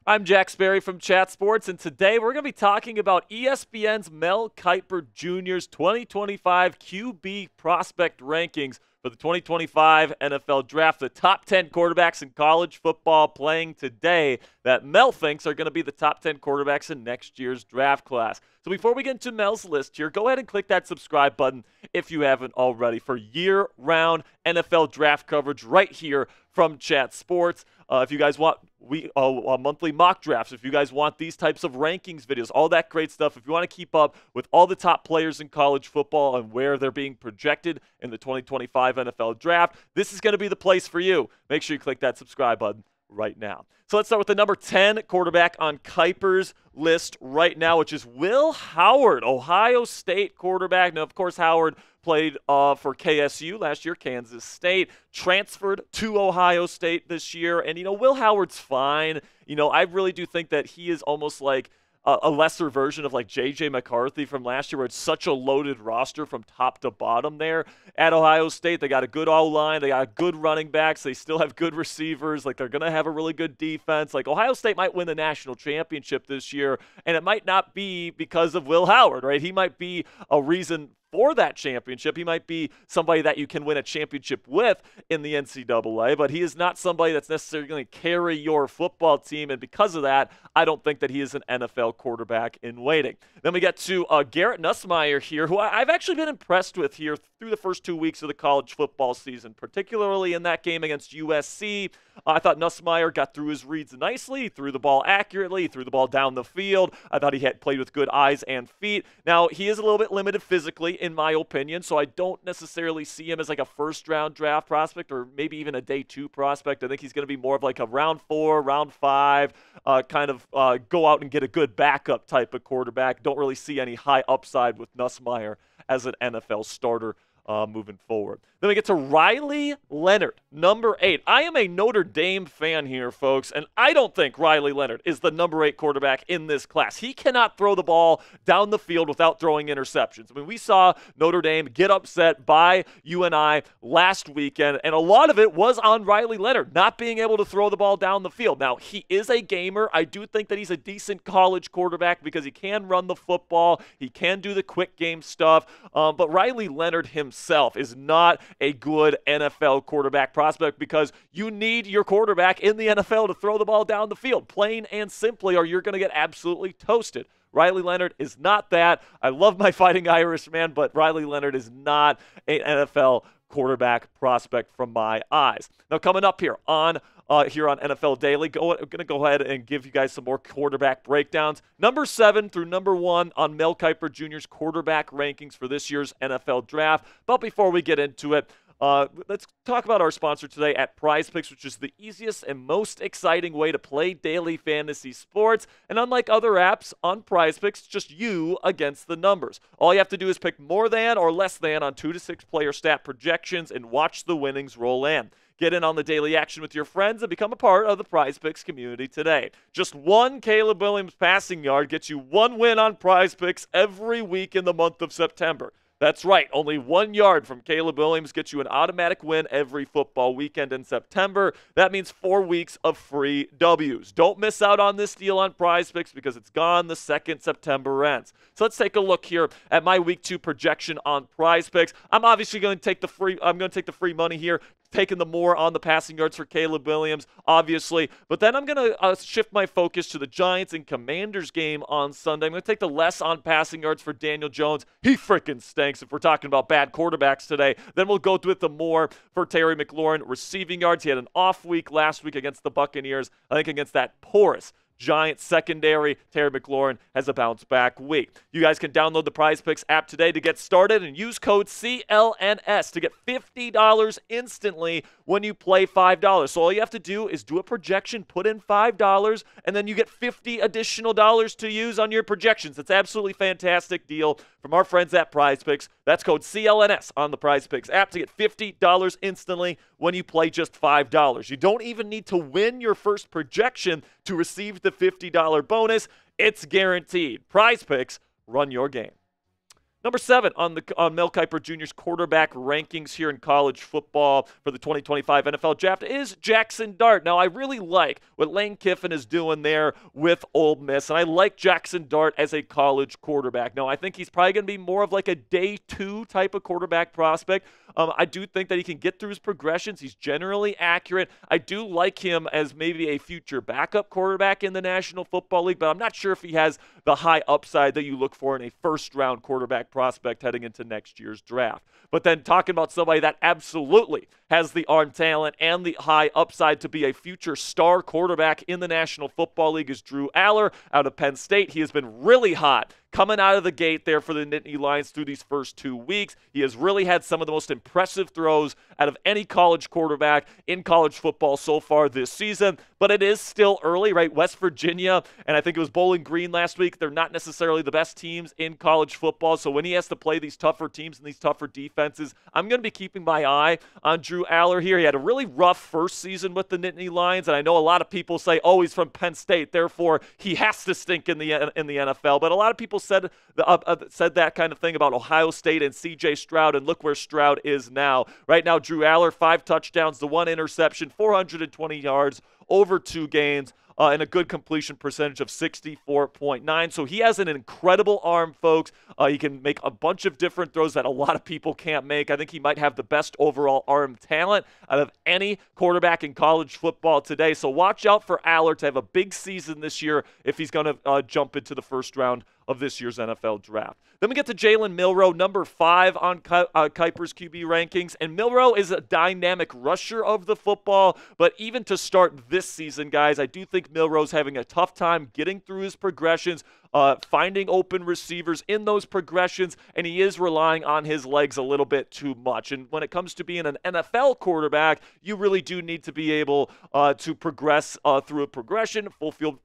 I'm Jack Sperry from Chat Sports, and today we're going to be talking about ESPN's Mel Kiper Jr.'s 2025 QB prospect rankings for the 2025 NFL Draft. The top 10 quarterbacks in college football playing today that Mel thinks are going to be the top 10 quarterbacks in next year's draft class. So before we get into Mel's list here, go ahead and click that subscribe button if you haven't already for year-round NFL draft coverage right here from Chat Sports. If you guys want monthly mock drafts, if you guys want these types of rankings videos, all that great stuff, if you want to keep up with all the top players in college football and where they're being projected in the 2025 NFL Draft, this is going to be the place for you. Make sure you click that subscribe button right now. So let's start with the number 10 quarterback on Kiper's list right now, which is Will Howard, Ohio State quarterback. Now, of course, Howard played for KSU last year, Kansas State, transferred to Ohio State this year. And, Will Howard's fine. I really do think that he is almost like a lesser version of like J.J. McCarthy from last year, where it's such a loaded roster from top to bottom there at Ohio State. They got a good O-line. They got good running backs. They still have good receivers. Like, they're going to have a really good defense. Like, Ohio State might win the national championship this year, and it might not be because of Will Howard, right? He might be a reason for that championship. He might be somebody that you can win a championship with in the NCAA, but he is not somebody that's necessarily going to carry your football team, and because of that, I don't think that he is an NFL quarterback in waiting. Then we get to Garrett Nusmeier here, who I've actually been impressed with here through the first 2 weeks of the college football season, particularly in that game against USC. I thought Nusmeier got through his reads nicely, he threw the ball accurately, he threw the ball down the field. I thought he had played with good eyes and feet. Now, he is a little bit limited physically, in my opinion, so I don't necessarily see him as like a first-round draft prospect or maybe even a day 2 prospect. I think he's going to be more of like a round 4, round 5, go out and get a good backup type of quarterback. Don't really see any high upside with Nusmeier as an NFL starter moving forward. Then we get to Riley Leonard, number 8. I am a Notre Dame fan here, folks, and I don't think Riley Leonard is the number 8 quarterback in this class. He cannot throw the ball down the field without throwing interceptions. I mean, we saw Notre Dame get upset by UNI last weekend, and a lot of it was on Riley Leonard not being able to throw the ball down the field. Now, he is a gamer. I do think that he's a decent college quarterback because he can run the football. He can do the quick game stuff, but Riley Leonard himself is not a good NFL quarterback prospect because you need your quarterback in the NFL to throw the ball down the field, plain and simply, or you're going to get absolutely toasted. Riley Leonard is not that. I love my Fighting Irishman, but Riley Leonard is not an NFL quarterback prospect from my eyes. Now, coming up here on NFL Daily, I'm going to go ahead and give you guys some more quarterback breakdowns. Number 7 through number 1 on Mel Kiper Jr.'s quarterback rankings for this year's NFL Draft. But before we get into it, let's talk about our sponsor today at Prize Picks, which is the easiest and most exciting way to play daily fantasy sports. And unlike other apps on Prize Picks, it's just you against the numbers. All you have to do is pick more than or less than on 2 to 6 player stat projections and watch the winnings roll in. Get in on the daily action with your friends and become a part of the Prize Picks community today. Just one Caleb Williams passing yard gets you 1 win on Prize Picks every week in the month of September. That's right, only 1 yard from Caleb Williams gets you an automatic win every football weekend in September. That means 4 weeks of free W's. Don't miss out on this deal on Prize Picks because it's gone the second September ends. So let's take a look here at my week 2 projection on Prize Picks. I'm obviously going to take the free money here, taking the more on the passing yards for Caleb Williams, obviously. But then I'm going to shift my focus to the Giants and Commanders game on Sunday. I'm going to take the less on passing yards for Daniel Jones. He freaking stinks if we're talking about bad quarterbacks today. Then we'll go with the more for Terry McLaurin receiving yards. He had an off week last week against the Buccaneers. I think against that porous Giants secondary, Terry McLaurin has a bounce-back week. You guys can download the Prize Picks app today to get started and use code CLNS to get $50 instantly when you play $5. So all you have to do is do a projection, put in $5, and then you get $50 additional to use on your projections. It's absolutely fantastic deal from our friends at Prize Picks. That's code CLNS on the Prize Picks app to get $50 instantly when you play just $5. You don't even need to win your first projection to receive the $50 bonus. It's guaranteed. Prize Picks, run your game. Number 7 on Mel Kiper Jr.'s quarterback rankings here in college football for the 2025 NFL Draft is Jaxson Dart. Now, I really like what Lane Kiffin is doing there with Ole Miss, and I like Jaxson Dart as a college quarterback. Now, I think he's probably going to be more of like a day 2 type of quarterback prospect. I do think that he can get through his progressions. He's generally accurate. I do like him as maybe a future backup quarterback in the National Football League, but I'm not sure if he has the high upside that you look for in a first-round quarterback prospect heading into next year's draft. But then talking about somebody that absolutely has the arm talent and the high upside to be a future star quarterback in the National Football League is Drew Allar out of Penn State. He has been really hot coming out of the gate there for the Nittany Lions through these first 2 weeks. He has really had some of the most impressive throws out of any college quarterback in college football so far this season. But it is still early, right? West Virginia, and I think it was Bowling Green last week. They're not necessarily the best teams in college football. So when he has to play these tougher teams and these tougher defenses, I'm going to be keeping my eye on Drew Allar here. He had a really rough first season with the Nittany Lions, and I know a lot of people say, oh, he's from Penn State, therefore he has to stink in the NFL. But a lot of people said that kind of thing about Ohio State and C.J. Stroud, and look where Stroud is now. Right now, Drew Allar, 5 touchdowns, the 1 interception, 420 yards over 2 games, and a good completion percentage of 64.9. So he has an incredible arm, folks. He can make a bunch of different throws that a lot of people can't make. I think he might have the best overall arm talent out of any quarterback in college football today. So watch out for Allar to have a big season this year if he's going to jump into the first round of this year's NFL Draft. Then we get to Jalen Milroe, number 5 on Kiper's QB rankings. And Milroe is a dynamic rusher of the football, but even to start this season, guys, I do think Milroe's having a tough time getting through his progressions, finding open receivers in those progressions, and he is relying on his legs a little bit too much. And when it comes to being an NFL quarterback, you really do need to be able to progress through a progression, full field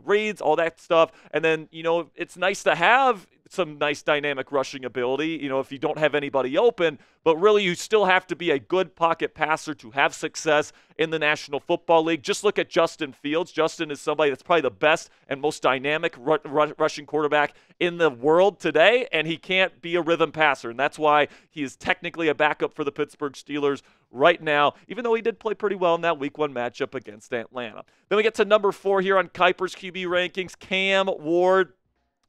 reads, all that stuff. And then, it's nice to have some nice dynamic rushing ability, if you don't have anybody open, but really you still have to be a good pocket passer to have success in the National Football League. Just look at Justin Fields. Justin is somebody that's probably the best and most dynamic rushing quarterback in the world today, and he can't be a rhythm passer, and that's why he is technically a backup for the Pittsburgh Steelers right now, even though he did play pretty well in that Week 1 matchup against Atlanta. Then we get to number 4 here on Kiper's QB rankings, Cam Ward.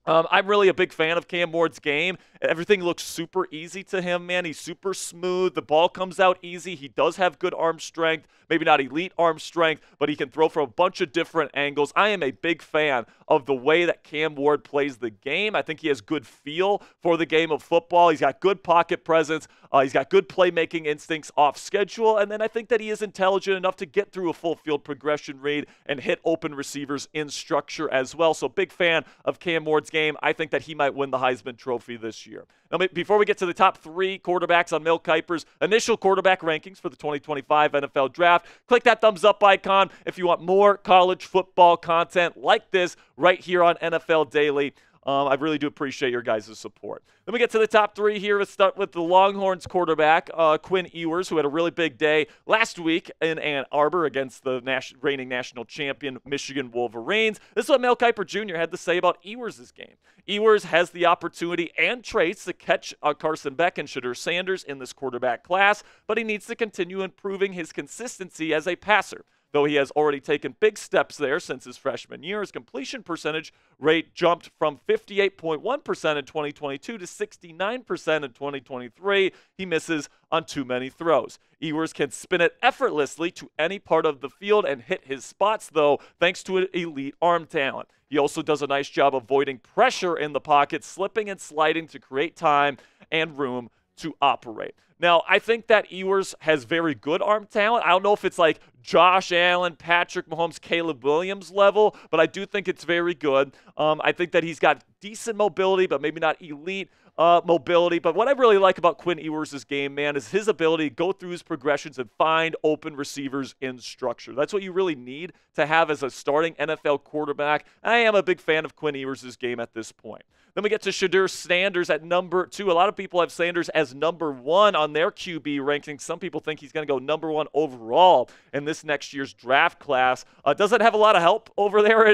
I'm really a big fan of Cam Ward's game. Everything looks super easy to him, man. He's super smooth. The ball comes out easy. He does have good arm strength. Maybe not elite arm strength, but he can throw from a bunch of different angles. I am a big fan of the way that Cam Ward plays the game. I think he has good feel for the game of football. He's got good pocket presence. He's got good playmaking instincts off schedule. And then I think that he is intelligent enough to get through a full field progression read and hit open receivers in structure as well. So big fan of Cam Ward's game. I think that he might win the Heisman Trophy this year. Now, before we get to the top 3 quarterbacks on Mel Kiper's initial quarterback rankings for the 2025 NFL Draft, click that thumbs up icon if you want more college football content like this right here on NFL Daily. I really do appreciate your guys' support. Then we get to the top 3 here. Let's start with the Longhorns quarterback, Quinn Ewers, who had a really big day last week in Ann Arbor against the reigning national champion Michigan Wolverines. This is what Mel Kiper Jr. had to say about Ewers' game. Ewers has the opportunity and traits to catch Carson Beck and Shedeur Sanders in this quarterback class, but he needs to continue improving his consistency as a passer. Though he has already taken big steps there since his freshman year, his completion percentage rate jumped from 58.1% in 2022 to 69% in 2023. He misses on too many throws. Ewers can spin it effortlessly to any part of the field and hit his spots, though, thanks to an elite arm talent. He also does a nice job avoiding pressure in the pocket, slipping and sliding to create time and room to operate. Now, I think that Ewers has very good arm talent. I don't know if it's like Josh Allen, Patrick Mahomes, Caleb Williams level, but I do think it's very good. I think that he's got decent mobility, but maybe not elite mobility. But what I really like about Quinn Ewers' game, man, is his ability to go through his progressions and find open receivers in structure. That's what you really need to have as a starting NFL quarterback. I am a big fan of Quinn Ewers' game at this point. Then we get to Shedeur Sanders at number 2. A lot of people have Sanders as number 1 on their QB ranking. Some people think he's going to go number 1 overall in this next year's draft class. Doesn't have a lot of help over there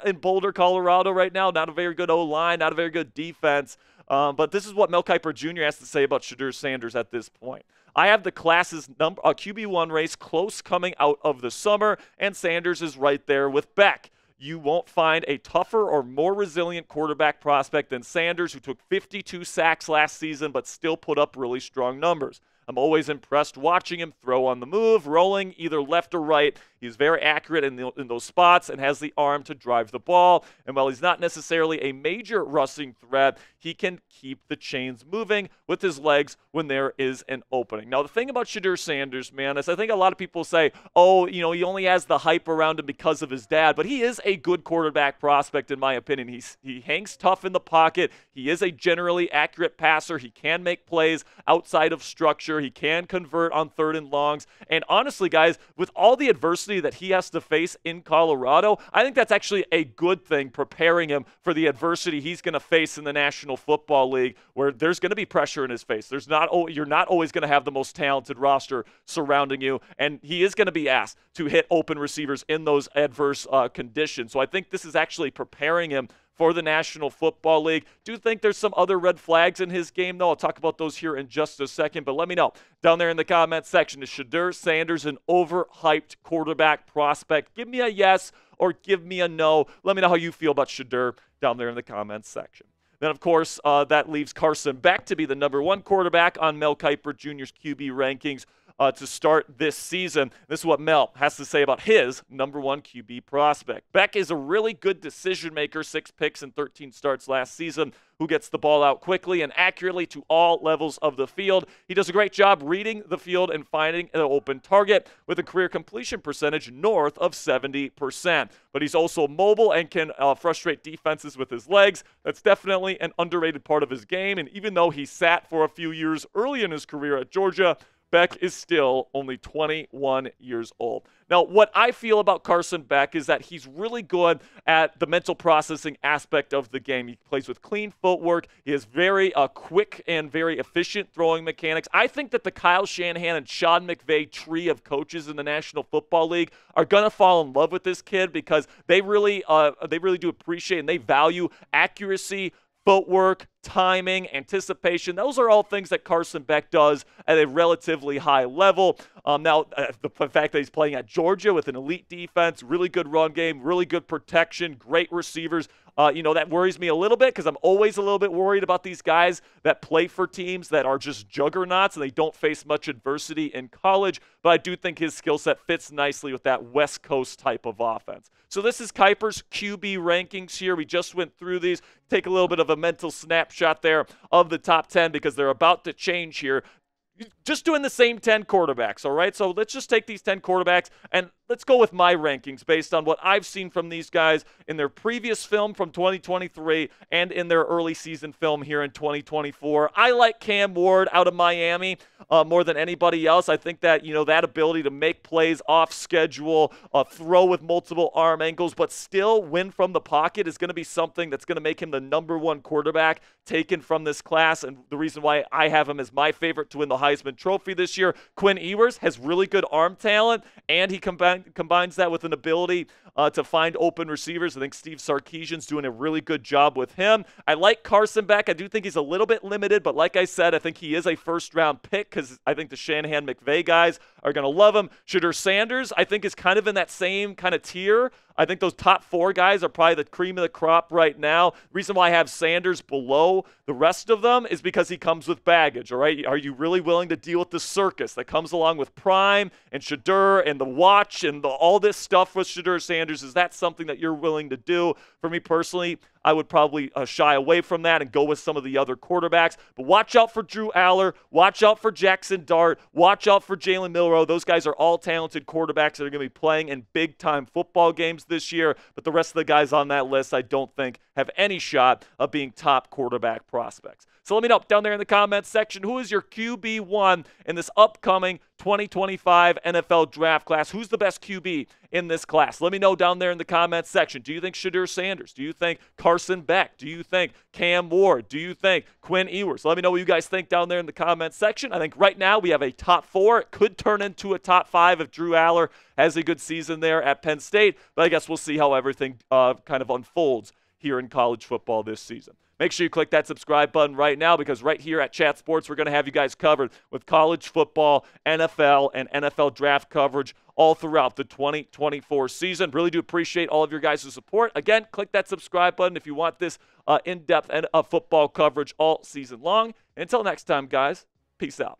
in Boulder, Colorado right now. Not a very good O-line, not a very good defense. But this is what Mel Kiper Jr. has to say about Shedeur Sanders at this point. I have the class's QB1 race close coming out of the summer, and Sanders is right there with Beck. You won't find a tougher or more resilient quarterback prospect than Sanders, who took 52 sacks last season but still put up really strong numbers. I'm always impressed watching him throw on the move, rolling either left or right. He's very accurate in those spots and has the arm to drive the ball. And while he's not necessarily a major rushing threat, he can keep the chains moving with his legs when there is an opening. Now, the thing about Shedeur Sanders, man, is I think a lot of people say, oh, he only has the hype around him because of his dad, but he is a good quarterback prospect in my opinion. He hangs tough in the pocket. He is a generally accurate passer. He can make plays outside of structure. He can convert on 3rd and longs. And honestly, guys, with all the adversity that he has to face in Colorado, I think that's actually a good thing, preparing him for the adversity he's going to face in the National Football League, where there's going to be pressure in his face. You're not always going to have the most talented roster surrounding you, and he is going to be asked to hit open receivers in those adverse conditions. So I think this is actually preparing him for the National Football League. Do think there's some other red flags in his game, though. I'll talk about those here in just a second, but let me know down there in the comment section. Is Shedeur Sanders an overhyped quarterback prospect? Give me a yes or give me a no. Let me know how you feel about Shedeur down there in the comments section. Then, of course, that leaves Carson Beck to be the #1 quarterback on Mel Kiper Jr.'s QB rankings to start this season. This is what Mel has to say about his #1 QB prospect. Beck is a really good decision maker, 6 picks and 13 starts last season, who gets the ball out quickly and accurately to all levels of the field. He does a great job reading the field and finding an open target with a career completion percentage north of 70%. But he's also mobile and can frustrate defenses with his legs. That's definitely an underrated part of his game. And even though he sat for a few years early in his career at Georgia, Beck is still only 21 years old. Now, what I feel about Carson Beck is that he's really good at the mental processing aspect of the game. He plays with clean footwork. He has very quick and very efficient throwing mechanics. I think that the Kyle Shanahan and Sean McVay tree of coaches in the National Football League are going to fall in love with this kid because they really do appreciate and they value accuracy, footwork, timing, anticipation. Those are all things that Carson Beck does at a relatively high level. The fact that he's playing at Georgia with an elite defense, really good run game, really good protection, great receivers, that worries me a little bit because I'm always a little bit worried about these guys that play for teams that are just juggernauts and they don't face much adversity in college. But I do think his skill set fits nicely with that West Coast type of offense. So this is Kiper's QB rankings here. We just went through these. Take a little bit of a mental snapshot there of the top 10 because they're about to change here. Just doing the same 10 quarterbacks, all right? So let's just take these 10 quarterbacks and let's go with my rankings based on what I've seen from these guys in their previous film from 2023 and in their early season film here in 2024. I like Cam Ward out of Miami more than anybody else. I think that, that ability to make plays off schedule, throw with multiple arm angles, but still win from the pocket is going to be something that's going to make him the #1 quarterback taken from this class. And the reason why I have him as my favorite to win the Heisman Trophy this year. Quinn Ewers has really good arm talent, and he combines that with an ability to find open receivers. I think Steve Sarkisian's doing a really good job with him. I like Carson Beck. I do think he's a little bit limited, but like I said, I think he is a first-round pick because I think the Shanahan McVay guys are going to love him. Shedeur Sanders, I think, is kind of in that same kind of tier. I think those top 4 guys are probably the cream of the crop right now. The reason why I have Sanders below the rest of them is because he comes with baggage, all right? Are you really willing to deal with the circus that comes along with Prime and Shedeur and the watch and all this stuff with Shedeur Sanders? Is that something that you're willing to do? For me personally, I would probably shy away from that and go with some of the other quarterbacks. But watch out for Drew Allar. Watch out for Jaxson Dart. Watch out for Jalen Milroe. Those guys are all talented quarterbacks that are going to be playing in big-time football games this year. But the rest of the guys on that list, I don't think, have any shot of being top quarterback prospects. So let me know down there in the comments section, who is your QB1 in this upcoming 2025 NFL draft class? Who's the best QB in this class? Let me know down there in the comments section. Do you think Shedeur Sanders? Do you think Carson Beck? Do you think Cam Ward? Do you think Quinn Ewers? Let me know what you guys think down there in the comments section. I think right now we have a top 4. It could turn into a top 5 if Drew Allar has a good season there at Penn State, but I guess we'll see how everything kind of unfolds here in college football this season. make sure you click that subscribe button right now, because right here at Chat Sports, we're going to have you guys covered with college football, NFL, and NFL draft coverage all throughout the 2024 season. Really do appreciate all of your guys' support. Again, click that subscribe button if you want this in-depth and football coverage all season long. Until next time, guys, peace out.